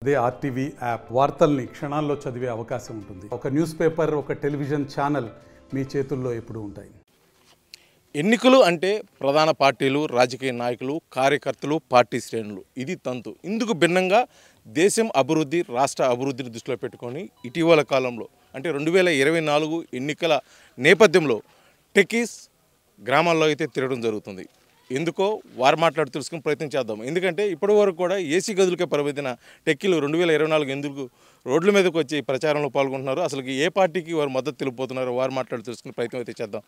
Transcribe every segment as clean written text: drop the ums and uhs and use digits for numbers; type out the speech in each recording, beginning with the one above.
అదే RTV app వార్తల్ని క్షణాల్లో చదివే అవకాశం ఉంటుంది. ఒక న్యూస్ పేపర్, ఒక టెలివిజన్ ఛానల్ మీ చేతుల్లో ఎప్పుడూ ఉంటాయి. ఎన్నికలు అంటే ప్రధాన పార్టీలు, రాజకీయ నాయకులు, కార్యకర్తలు, పార్టీ శ్రేణులు, ఇది తంతు. ఇందుకు భిన్నంగా దేశం అభివృద్ధి, రాష్ట్ర అభివృద్ధిని దృష్టిలో పెట్టుకొని ఇటీవల కాలంలో అంటే 2024 ఎన్నికల నేపథ్యంలో టెక్కీస్ గ్రామాల్లో అయితే తిరగడం జరుగుతుంది. ఎందుకో వారు మాట్లాడి తెలుసుకుని ప్రయత్నం చేద్దాం. ఎందుకంటే ఇప్పటి వరకు కూడా ఏసీ గదులకే పరిమితమైన టెక్కీలు 2024 ఎందుకు రోడ్ల మీదకి వచ్చి ప్రచారంలో పాల్గొంటున్నారు, అసలు ఏ పార్టీకి వారు మద్దతు తెలిపోతున్నారో వారు మాట్లాడి తెలుసుకునే ప్రయత్నం అయితే చేద్దాం.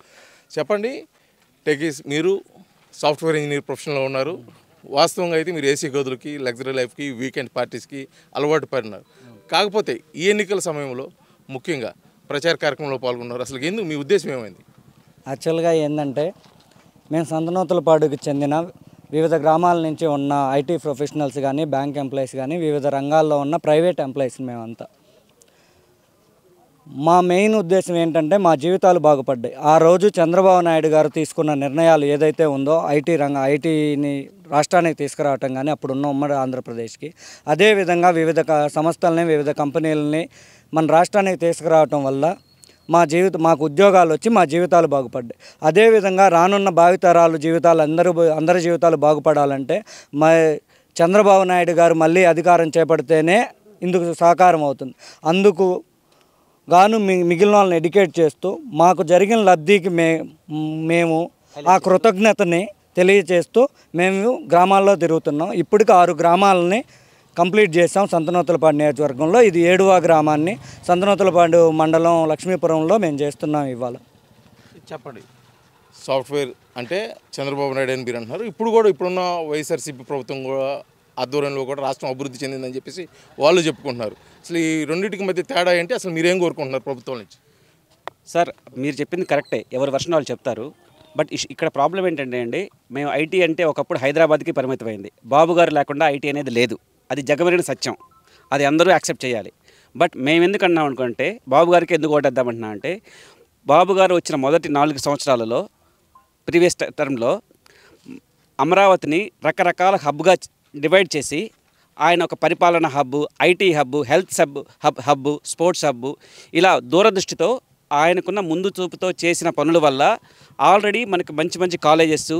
చెప్పండి టెక్కీస్, మీరు సాఫ్ట్వేర్ ఇంజనీర్ ప్రొఫెషన్లో ఉన్నారు. వాస్తవంగా అయితే మీరు ఏసీ గదులకి, లగ్జరీ లైఫ్కి, వీకెండ్ పార్టీస్కి అలవాటు పడినారు. కాకపోతే ఈ ఎన్నికల సమయంలో ముఖ్యంగా ప్రచార కార్యక్రమంలో పాల్గొన్నారు. అసలు ఎందుకు, మీ ఉద్దేశం ఏమైంది? యాక్చువల్గా ఏంటంటే మేము సంతనూతలపాడుకి చెందిన వివిధ గ్రామాల నుంచి ఉన్న ఐటీ ప్రొఫెషనల్స్ కానీ, బ్యాంక్ ఎంప్లాయీస్ కానీ, వివిధ రంగాల్లో ఉన్న ప్రైవేట్ ఎంప్లాయీస్ మేమంతా. మా మెయిన్ ఉద్దేశం ఏంటంటే మా జీవితాలు బాగుపడ్డాయి. ఆ రోజు చంద్రబాబు నాయుడు గారు తీసుకున్న నిర్ణయాలు ఏదైతే ఉందో ఐటీని రాష్ట్రానికి తీసుకురావటం కానీ, అప్పుడున్న ఉమ్మడి ఆంధ్రప్రదేశ్కి, అదేవిధంగా వివిధ సంస్థలని, వివిధ కంపెనీలని మన రాష్ట్రానికి తీసుకురావటం వల్ల మాకు ఉద్యోగాలు వచ్చి మా జీవితాలు బాగుపడ్డాయి. అదేవిధంగా రానున్న భావితరాలు జీవితాలు అందరి జీవితాలు బాగుపడాలంటే చంద్రబాబు నాయుడు గారు మళ్ళీ అధికారం చేపడితేనే ఇందుకు సహకారం అవుతుంది. అందుకు గాను మిగిలిన వాళ్ళని ఎడ్యుకేట్ చేస్తూ మాకు జరిగిన లబ్ధికి మేము ఆ కృతజ్ఞతని తెలియజేస్తూ మేము గ్రామాల్లో తిరుగుతున్నాం. ఇప్పటికి 6 గ్రామాలని కంప్లీట్ చేసాం సంతనూతలపాడు నియోజకవర్గంలో. ఇది 7వ గ్రామాన్ని సంతనూతలపాడు మండలం లక్ష్మీపురంలో మేము చేస్తున్నాం ఇవాళ. చెప్పండి, సాఫ్ట్వేర్ అంటే చంద్రబాబు నాయుడు అని మీరు అంటున్నారు. ఇప్పుడున్న వైఎస్ఆర్సీపీ ప్రభుత్వం కూడా ఆధ్వర్యంలో కూడా రాష్ట్రం అభివృద్ధి చెందిందని చెప్పేసి వాళ్ళు చెప్పుకుంటున్నారు. అసలు ఈ రెండింటికి మధ్య తేడా ఏంటి? అసలు మీరేం కోరుకుంటున్నారు ప్రభుత్వం నుంచి? సార్, మీరు చెప్పింది కరెక్టే, ఎవరి వర్షన్ వాళ్ళు చెప్తారు. బట్ ఇక్కడ ప్రాబ్లం ఏంటంటే అండి, మేము ఐటీ అంటే ఒకప్పుడు హైదరాబాద్కి పరిమితమైంది. బాబు గారు లేకుండా ఐటీ అనేది లేదు. అది జగమెరిగిన సత్యం, అది అందరూ యాక్సెప్ట్ చేయాలి. బట్ మేము ఎందుకు అన్నాం అనుకుంటే, బాబు గారికి ఎందుకు ఓటేద్దామంటున్నా అంటే, బాబు గారు వచ్చిన మొదటి 4 సంవత్సరాలలో ప్రీవియస్ టర్మ్లో అమరావతిని రకరకాల హబ్గా డివైడ్ చేసి ఆయన ఒక పరిపాలన hub, IT hub, health hub, sports hub, ఇలా దూరదృష్టితో ఆయనకున్న ముందు చూపుతో చేసిన పనుల వల్ల ఆల్రెడీ మనకి మంచి కాలేజెస్,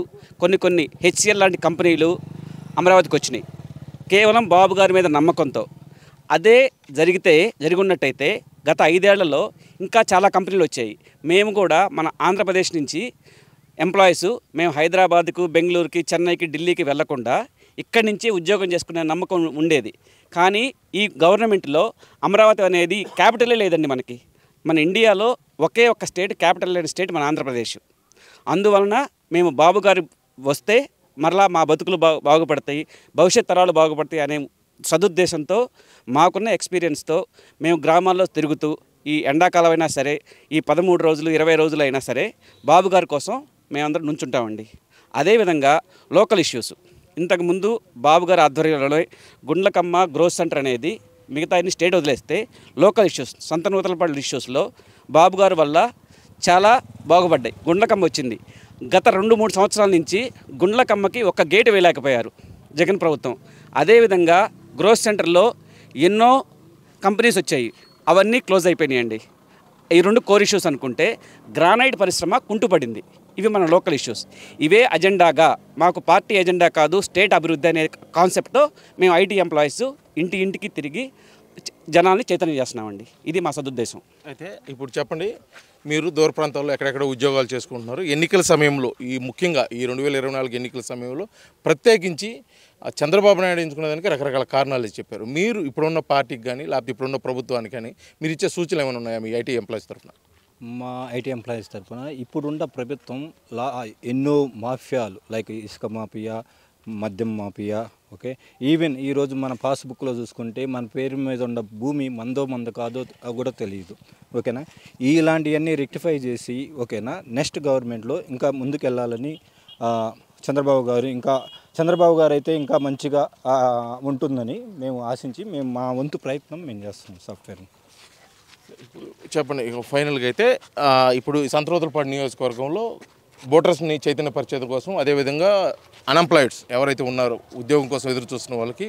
కొన్ని హెచ్సిఎల్ లాంటి కంపెనీలు అమరావతికి వచ్చినాయి కేవలం బాబు గారి మీద నమ్మకంతో. అదే జరిగినట్టయితే గత 5 ఏళ్లలో ఇంకా చాలా కంపెనీలు వచ్చాయి. మేము కూడా మన ఆంధ్రప్రదేశ్ నుంచి ఎంప్లాయీస్ మేము హైదరాబాద్కు, బెంగళూరుకి, చెన్నైకి, ఢిల్లీకి వెళ్లకుండా ఇక్కడి నుంచి ఉద్యోగం చేసుకునే నమ్మకం ఉండేది. కానీ ఈ గవర్నమెంట్లో అమరావతి అనేది క్యాపిటలే లేదండి మనకి. మన ఇండియాలో ఒకే ఒక్క స్టేట్ క్యాపిటల్ లేని స్టేట్ మన ఆంధ్రప్రదేశ్. అందువలన మేము బాబు గారు వస్తే మరలా మా బతుకులు బాగుపడతాయి, భవిష్యత్ తరాలు బాగుపడతాయి అనే సదుద్దేశంతో, మాకున్న ఎక్స్పీరియన్స్తో మేము గ్రామాల్లో తిరుగుతూ ఈ ఎండాకాలం అయినా సరే, ఈ 13 రోజులు 20 రోజులు అయినా సరే బాబు గారి కోసం మేమందరం నుంచుంటామండి. అదేవిధంగా లోకల్ ఇష్యూస్, ఇంతకుముందు బాబు గారి ఆధ్వర్యంలో గుండ్లకమ్మ గ్రోత్ సెంటర్ అనేది మిగతా అన్ని స్టేట్ వదిలేస్తే లోకల్ ఇష్యూస్, సంతనూతలపాడు ఇష్యూస్లో బాబు గారి వల్ల చాలా బాగుపడ్డాయి. గుండ్లకమ్మ వచ్చింది. గత 2-3 సంవత్సరాల నుంచి గుండ్లకమ్మకి ఒక గేటు వేయలేకపోయారు జగన్ ప్రభుత్వం. అదేవిధంగా గ్రోత్ సెంటర్లో ఎన్నో కంపెనీస్ వచ్చాయి, అవన్నీ క్లోజ్ అయిపోయినాయండి. ఈ 2 కోర్ ఇష్యూస్ అనుకుంటే గ్రానైట్ పరిశ్రమ కుంటుపడింది. ఇవి మన లోకల్ ఇష్యూస్. ఇవే అజెండాగా, మాకు పార్టీ ఎజెండా కాదు స్టేట్ అభివృద్ధి అనే కాన్సెప్ట్తో మేము ఐటీ ఎంప్లాయీస్ ఇంటికి తిరిగి జనాల్ని చైతన్యం చేస్తున్నామండి. ఇది మా సదుద్దేశం. అయితే ఇప్పుడు చెప్పండి, మీరు దూర ప్రాంతాల్లో ఎక్కడెక్కడ ఉద్యోగాలు చేసుకుంటున్నారు. ఎన్నికల సమయంలో, ఈ ముఖ్యంగా ఈ 2024 ఎన్నికల సమయంలో ప్రత్యేకించి చంద్రబాబు నాయుడు ఎంచుకునేదానికి రకరకాల కారణాలు చెప్పారు. మీరు ఇప్పుడున్న పార్టీకి కానీ, లేకపోతే ఇప్పుడున్న ప్రభుత్వానికి కానీ మీరు ఇచ్చే సూచనలు ఏమైనా ఉన్నాయా మీ ఐటీ ఎంప్లాయీస్ తరఫున? మా ఐటీ ఎంప్లాయీస్ తరఫున ఇప్పుడున్న ప్రభుత్వం ఎన్నో మాఫియాలు, లైక్ ఇసుక మాఫియా, మద్యం మాఫియా, ఓకే, ఈవెన్ ఈరోజు మన పాస్బుక్లో చూసుకుంటే మన పేరు మీద ఉన్న భూమి మందో కాదో కూడా తెలియదు, ఓకేనా. ఇలాంటివన్నీ రెక్టిఫై చేసి, ఓకేనా, నెక్స్ట్ గవర్నమెంట్లో ఇంకా ముందుకు వెళ్ళాలని చంద్రబాబు గారు అయితే ఇంకా మంచిగా ఉంటుందని మేము ఆశించి మా వంతు ప్రయత్నం మేము చేస్తున్నాం సాఫ్ట్వేర్ని. ఇప్పుడు చెప్పండి, ఫైనల్గా అయితే ఇప్పుడు సంతనూతలపాడు నియోజకవర్గంలో ఓటర్స్ని చైతన్యపరిచేది కోసం, అదేవిధంగా అన్ఎంప్లాయిడ్స్ ఎవరైతే ఉన్నారో ఉద్యోగం కోసం ఎదురు చూస్తున్న వాళ్ళకి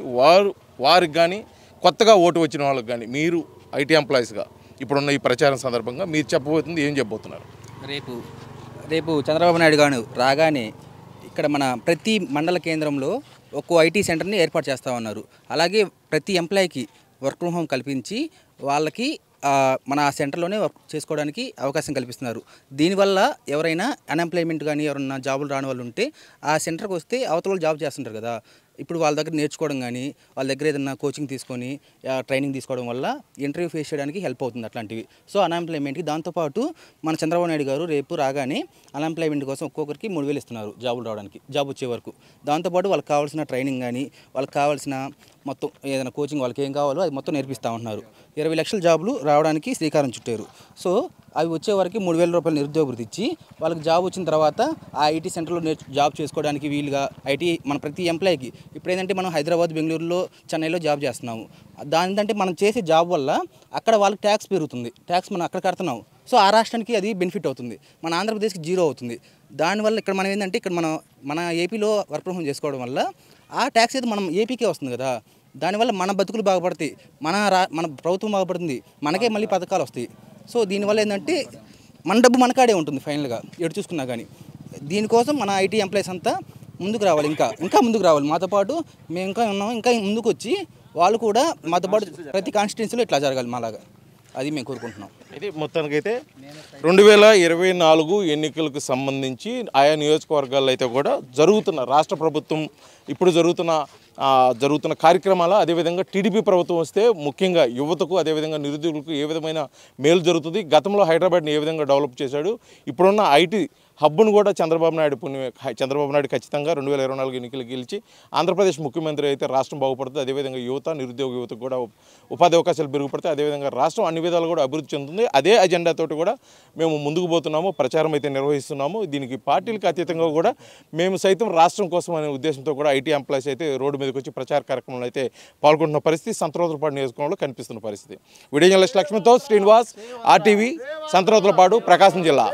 వారికి కానీ కొత్తగా ఓటు వచ్చిన వాళ్ళకి కానీ మీరు ఐటీ ఎంప్లాయీస్గా ఇప్పుడున్న ఈ ప్రచారం సందర్భంగా మీరు చెప్పబోతుంది ఏం చెప్పబోతున్నారు? రేపు చంద్రబాబు నాయుడు గారు రాగానే ఇక్కడ మన ప్రతి మండల కేంద్రంలో ఒక్కో ఐటీ సెంటర్ని ఏర్పాటు చేస్తూ ఉన్నారు. అలాగే ప్రతి ఎంప్లాయీకి వర్క్ ఫ్రమ్ హోమ్ కల్పించి వాళ్ళకి మన సెంటర్లోనే వర్క్ చేసుకోవడానికి అవకాశం కల్పిస్తున్నారు. దీనివల్ల ఎవరైనా అన్ఎంప్లాయ్మెంట్ కానీ ఎవరైనా జాబులు రాని వాళ్ళు ఉంటే ఆ సెంటర్కి వస్తే అవతల వాళ్ళు జాబ్ చేస్తుంటారు కదా, ఇప్పుడు వాళ్ళ దగ్గర నేర్చుకోవడం కానీ వాళ్ళ దగ్గర ఏదైనా కోచింగ్ తీసుకొని ట్రైనింగ్ తీసుకోవడం వల్ల ఇంటర్వ్యూ ఫేస్ చేయడానికి హెల్ప్ అవుతుంది అట్లాంటివి. సో అన్ఎంప్లాయ్మెంట్కి దాంతోపాటు మన చంద్రబాబు నాయుడు గారు రేపు రాగానే అన్ఎంప్లాయ్మెంట్ కోసం ఒక్కొక్కరికి 3,000 ఇస్తున్నారు జాబులు రావడానికి, జాబ్ వచ్చే వరకు. దాంతోపాటు వాళ్ళకి కావాల్సిన ట్రైనింగ్ కానీ వాళ్ళకి కావాల్సిన మొత్తం ఏదైనా కోచింగ్ వాళ్ళకి ఏం కావాలో అది మొత్తం నేర్పిస్తూ ఉంటున్నారు. 20 లక్షల జాబులు రావడానికి శ్రీకారం చుట్టారు. సో అవి వచ్చే వరకు 3,000 రూపాయలు నిరుద్యోగ వృత్తి ఇచ్చి వాళ్ళకి జాబ్ వచ్చిన తర్వాత ఆ ఐటీ సెంటర్లో జాబ్ చేసుకోవడానికి వీలుగా ఐటీ మన ప్రతి ఎంప్లాయీకి ఇప్పుడు ఏంటంటే మనం హైదరాబాద్, బెంగళూరులో, చెన్నైలో జాబ్ చేస్తున్నాము. దానికంటే మనం చేసే జాబ్ వల్ల అక్కడ వాళ్ళకి ట్యాక్స్ పెరుగుతుంది, ట్యాక్స్ మనం అక్కడ కడుతున్నాము. సో ఆ రాష్ట్రానికి అది బెనిఫిట్ అవుతుంది, మన ఆంధ్రప్రదేశ్కి జీరో అవుతుంది. దానివల్ల ఇక్కడ మనం ఏంటంటే ఇక్కడ మన ఏపీలో వర్క్ ఫ్రమ్ హోమ్ చేసుకోవడం వల్ల ఆ ట్యాక్స్ అయితే మనం ఏపీకే వస్తుంది కదా, దానివల్ల మన బతుకులు బాగుపడతాయి, మన ప్రభుత్వం బాగుపడుతుంది, మనకే మళ్ళీ పథకాలు వస్తాయి. సో దీనివల్ల ఏంటంటే మన డబ్బు మనకాడే ఉంటుంది ఫైనల్గా ఎటు చూసుకున్నా కానీ. దీనికోసం మన ఐటీ ఎంప్లాయీస్ అంతా ముందుకు రావాలి, ఇంకా ముందుకు రావాలి. మాతో పాటు మేము ఇంకా ఉన్నాము, ఇంకా ముందుకు వచ్చి వాళ్ళు కూడా మాతో పాటు ప్రతి కాన్స్టిట్యున్సీలో ఇట్లా జరగాలి మాలాగా, అది మేము కోరుకుంటున్నాం. అయితే మొత్తానికైతే 2024 ఎన్నికలకు సంబంధించి ఆయా నియోజకవర్గాల్లో అయితే కూడా రాష్ట్ర ప్రభుత్వం ఇప్పుడు జరుగుతున్న కార్యక్రమాలు, అదేవిధంగా టీడీపీ ప్రభుత్వం వస్తే ముఖ్యంగా యువతకు అదేవిధంగా నిరుద్యోగులకు ఏ విధమైన మేలు జరుగుతుంది, గతంలో హైదరాబాద్ని ఏ విధంగా డెవలప్ చేశాడు, ఇప్పుడున్న ఐటీ హబ్ను కూడా చంద్రబాబు నాయుడు ఖచ్చితంగా 2024 ఎన్నికలు గెలిచి ఆంధ్రప్రదేశ్ ముఖ్యమంత్రి అయితే రాష్ట్రం బాగుపడుతుంది. అదేవిధంగా నిరుద్యోగ యువతకు కూడా ఉపాధి అవకాశాలు పెరుగుపడతాయి. అదేవిధంగా రాష్ట్రం అన్ని విధాలు కూడా అభివృద్ధి చెందుతుంది. అదే అజెండాతోటి కూడా మేము ముందుకు పోతున్నాము, ప్రచారం అయితే నిర్వహిస్తున్నాము. దీనికి పార్టీలకు అతీతంగా కూడా మేము సైతం రాష్ట్రం కోసం అనే ఉద్దేశంతో కూడా ఐటీ ఎంప్లాయీస్ అయితే రోడ్డు మీదకి వచ్చి ప్రచార కార్యక్రమంలో అయితే పాల్గొంటున్న పరిస్థితి సంతరోతులపాడు నియోజకవర్గంలో కనిపిస్తున్న పరిస్థితి. వీడియో జర్నలిస్ట్ లక్ష్మణ్తో శ్రీనివాస్, RTV, సంతరోతులపాడు, ప్రకాశం జిల్లా.